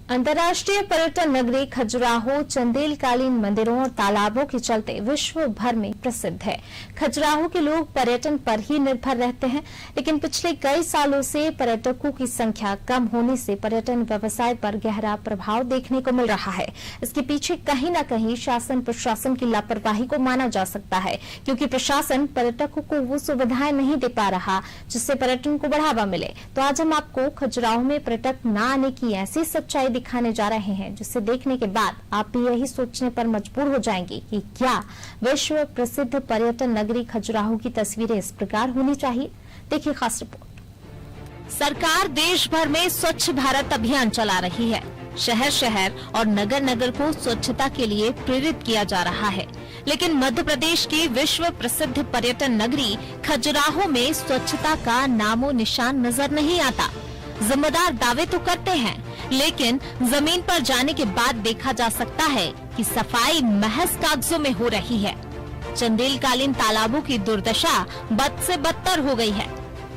अंतर्राष्ट्रीय पर्यटन नगरी खजुराहो चंदेलकालीन मंदिरों और तालाबों के चलते विश्व भर में प्रसिद्ध है। खजुराहो के लोग पर्यटन पर ही निर्भर रहते हैं, लेकिन पिछले कई सालों से पर्यटकों की संख्या कम होने से पर्यटन व्यवसाय पर गहरा प्रभाव देखने को मिल रहा है। इसके पीछे कहीं न कहीं शासन प्रशासन की लापरवाही को माना जा सकता है, क्योंकि प्रशासन पर्यटकों को वो सुविधाएं नहीं दे पा रहा जिससे पर्यटन को बढ़ावा मिले। तो आज हम आपको खजुराहो में पर्यटक न आने की ऐसी सच्चाई दिखाने जा रहे हैं, जिसे देखने के बाद आप भी यही सोचने पर मजबूर हो जाएंगे कि क्या विश्व प्रसिद्ध पर्यटन नगरी खजुराहो की तस्वीरें इस प्रकार होनी चाहिए। देखिए खास रिपोर्ट। सरकार देश भर में स्वच्छ भारत अभियान चला रही है। शहर शहर और नगर नगर को स्वच्छता के लिए प्रेरित किया जा रहा है, लेकिन मध्य प्रदेश की विश्व प्रसिद्ध पर्यटन नगरी खजुराहो में स्वच्छता का नामो निशान नजर नहीं आता। जिम्मेदार दावे तो करते हैं, लेकिन जमीन पर जाने के बाद देखा जा सकता है कि सफाई महज कागजों में हो रही है। चंदेलकालीन तालाबों की दुर्दशा बद से बदतर हो गई है।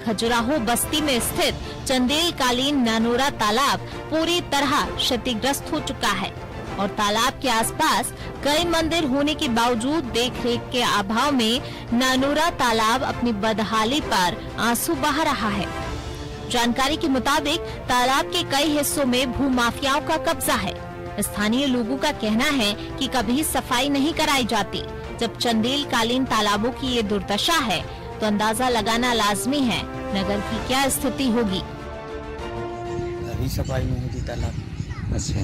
खजुराहो बस्ती में स्थित चंदेलकालीन नानोरा तालाब पूरी तरह क्षतिग्रस्त हो चुका है और तालाब के आसपास कई मंदिर होने के बावजूद देखरेख के अभाव में नानोरा तालाब अपनी बदहाली पर आंसू बहा रहा है। जानकारी के मुताबिक तालाब के कई हिस्सों में भूमाफियाओं का कब्जा है। स्थानीय लोगों का कहना है कि कभी सफाई नहीं कराई जाती। जब चंदेलकालीन तालाबों की ये दुर्दशा है तो अंदाजा लगाना लाजमी है नगर की क्या स्थिति होगी। अभी सफाई नहीं होती तालाब। अच्छा,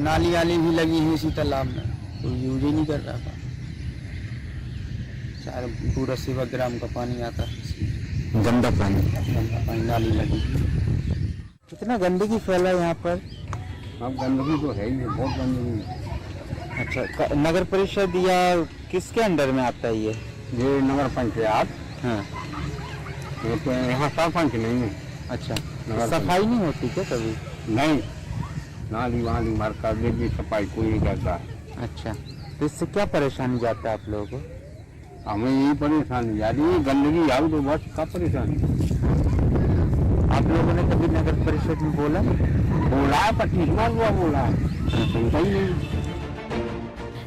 नाली वाली भी लगी है इसी तालाब में, कोई यूज ही नहीं कर रहा था। पूरा सेवाग्राम का पानी आता है, गंदा पानी नाली लगी। कितना गंदगी फैला है यहाँ पर। अब गंदगी तो है ही, बहुत गंदगी है। अच्छा, नगर परिषद या किसके अंडर में आता है ये नगर पंचायत। हाँ, ये तो यहाँ सरपंच नहीं है। अच्छा, सफाई नहीं होती क्या कभी? नहीं, नाली वाली भर कर देगी, सफाई कोई नहीं करता। अच्छा, तो इससे क्या परेशानी जाता है आप लोगों को? हमें यही परेशानी जा रही है, गंदगी आओ तो बस का परेशानी। आप लोगों ने कभी नगर परिषद में बोला है 25 बार बोला है, सुनता ही नहीं।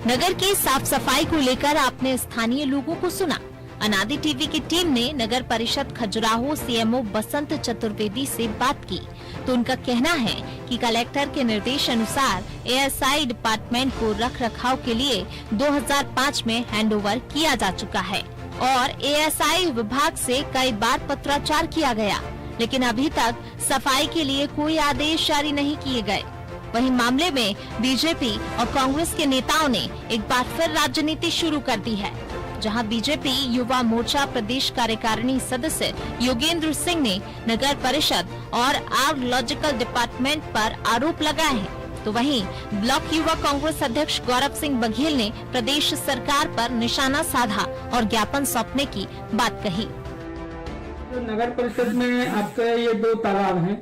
नगर की साफ सफाई को लेकर आपने स्थानीय लोगों को सुना। अनादि टीवी की टीम ने नगर परिषद खजुराहो सीएमओ बसंत चतुर्वेदी से बात की तो उनका कहना है कि कलेक्टर के निर्देश अनुसार एएसआई डिपार्टमेंट को रख रखाव के लिए 2005 में हैंडओवर किया जा चुका है और एएसआई विभाग से कई बार पत्राचार किया गया, लेकिन अभी तक सफाई के लिए कोई आदेश जारी नहीं किए गए। वहीं मामले में बीजेपी और कांग्रेस के नेताओं ने एक बार फिर राजनीति शुरू कर दी है, जहां बीजेपी युवा मोर्चा प्रदेश कार्यकारिणी सदस्य योगेंद्र सिंह ने नगर परिषद और आर्कियोलॉजिकल डिपार्टमेंट पर आरोप लगाए हैं, तो वहीं ब्लॉक युवा कांग्रेस अध्यक्ष गौरव सिंह बघेल ने प्रदेश सरकार पर निशाना साधा और ज्ञापन सौंपने की बात कही। तो नगर परिषद में आपके ये 2 तालाब हैं,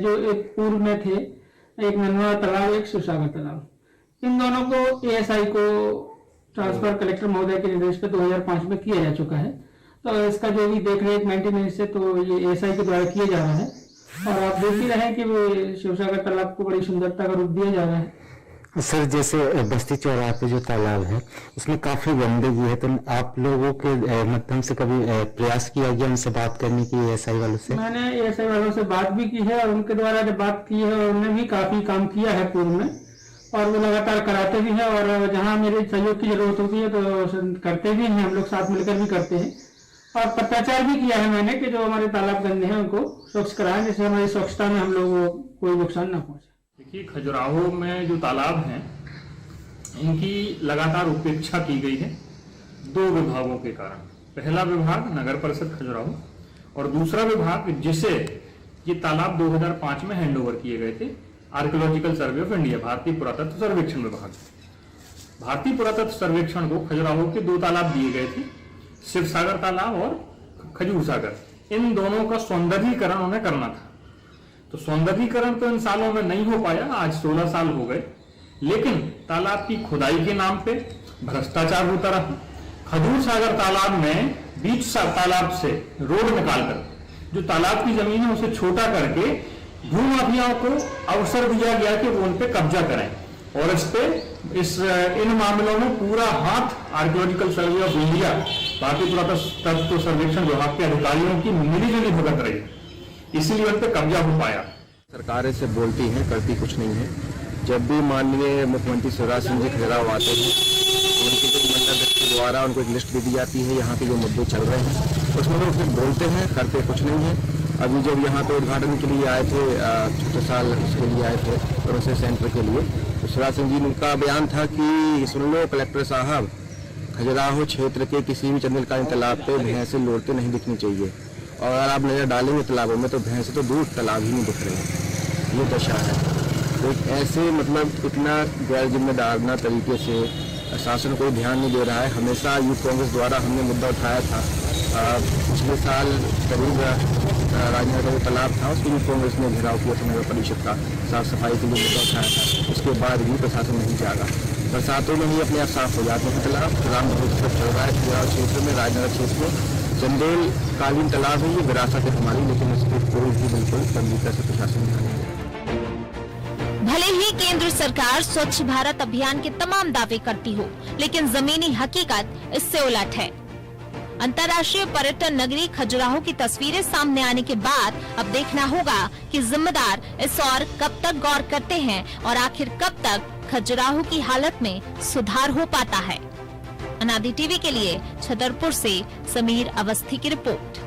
जो एक पूर्व में थे, एक ननवा तालाब, एक शिवसागर तालाब। इन दोनों को एएसआई को ट्रांसफर कलेक्टर महोदय के निर्देश पे 2005 में किया जा चुका है। तो इसका जो भी देखरेख मेंटेनेंस है तो ये एएसआई के द्वारा किया जा रहा है और आप देख ही रहे हैं कि वो शिवसागर तालाब को बड़ी सुंदरता का रूप दिया जा रहा है। सर, जैसे बस्ती चौराहे पे जो तालाब है उसमें काफी गंदगी है, तो आप लोगों के माध्यम से कभी प्रयास किया गया उनसे बात करने की एएसआई वालों से? मैंने एएसआई वालों से बात भी की है और उनके द्वारा जब बात की है उन्होंने भी काफी काम किया है पूर्व में और वो लगातार कराते भी हैं और जहां मेरे सहयोग की जरूरत होती है तो करते भी हैं, हम लोग साथ मिलकर भी करते हैं और पत्राचार भी किया है मैंने कि जो हमारे तालाब गंदे हैं उनको स्वच्छ कराएं, जिससे हमारी स्वच्छता में हम लोगों को कोई नुकसान न पहुंचे। देखिए, खजुराहो में जो तालाब हैं इनकी लगातार उपेक्षा की गई है 2 विभागों के कारण। पहला विभाग नगर परिषद खजुराहो और दूसरा विभाग जिसे ये तालाब 2005 में हैंडओवर किए गए थे आर्कियोलॉजिकल सर्वे ऑफ इंडिया, भारतीय पुरातत्व सर्वेक्षण विभाग। भारतीय पुरातत्व सर्वेक्षण को खजुराहो के 2 तालाब दिए गए थे, शिवसागर तालाब और खजूर सागर। इन दोनों का सौंदर्यीकरण उन्हें करना था, तो सौंदर्यीकरण तो इन सालों में नहीं हो पाया, आज 16 साल हो गए, लेकिन तालाब की खुदाई के नाम पे भ्रष्टाचार होता रहा। खजूर सागर तालाब में बीच तालाब से रोड निकालकर जो तालाब की जमीन है उसे छोटा करके भूमाफियाओं को अवसर दिया गया कि वो उन पे कब्जा करें, और इन मामलों में पूरा हाथ आर्कियोलॉजिकल सर्वे ऑफ इंडिया, भारतीय पुरातत्व सर्वेक्षण विभाग के अधिकारियों की मिलीजुली भगत रही, इसीलिए उन पे कब्जा हो पाया। सरकार ऐसे बोलती है, करती कुछ नहीं है। जब भी माननीय मुख्यमंत्री शिवराज सिंह जी खजुराहो आते हैं, उनके जो मंडल के द्वारा उनको एक लिस्ट दे दी जाती है यहाँ के जो मुद्दे चल रहे हैं, उसमें वो फिर बोलते हैं, करते कुछ नहीं है। अभी जब यहाँ पे उद्घाटन के लिए आए थे, चौथे साल उसके लिए आए थे प्रोसेस सेंटर के लिए, तो शिवराज सिंह जी का बयान था कि सुन लो कलेक्टर साहब, खजुराहो क्षेत्र के किसी भी चंदेलकालीन तालाब पे भैंसें लोड़ते नहीं दिखनी चाहिए, और अगर आप नजर डालेंगे तालाबों में तो भैंसे तो दूर तालाब ही नहीं दिख रहे हैं। ये दशा है। तो एक ऐसे मतलब इतना गैर जिम्मेदाराना तरीके से शासन कोई ध्यान नहीं दे रहा है। हमेशा यूथ कांग्रेस द्वारा हमने मुद्दा उठाया था, पिछले साल करीब राजनगर का जो तालाब था उसकी यूथ कांग्रेस ने घेराव किया था, नगर परिषद का साफ सफाई के लिए मुद्दा उठाया था। उसके बाद भी प्रशासन नहीं जागा, बरसातों में ही अपने आप साफ हो जाते हैं तालाब। राम महोत्सव चल रहा है खजुराहो क्षेत्र में, राजनगर क्षेत्र में चंदेल कालीन तालाब है, ये विरासत है हमारी, लेकिन इसके कोई भी बिल्कुल गंभीरता से प्रशासन ध्यान नहीं देता। भले ही केंद्र सरकार स्वच्छ भारत अभियान के तमाम दावे करती हो, लेकिन जमीनी हकीकत इससे उलट है। अंतर्राष्ट्रीय पर्यटन नगरी खजुराहो की तस्वीरें सामने आने के बाद अब देखना होगा कि जिम्मेदार इस और कब तक गौर करते हैं और आखिर कब तक खजुराहो की हालत में सुधार हो पाता है। अनादि टीवी के लिए छतरपुर से समीर अवस्थी की रिपोर्ट।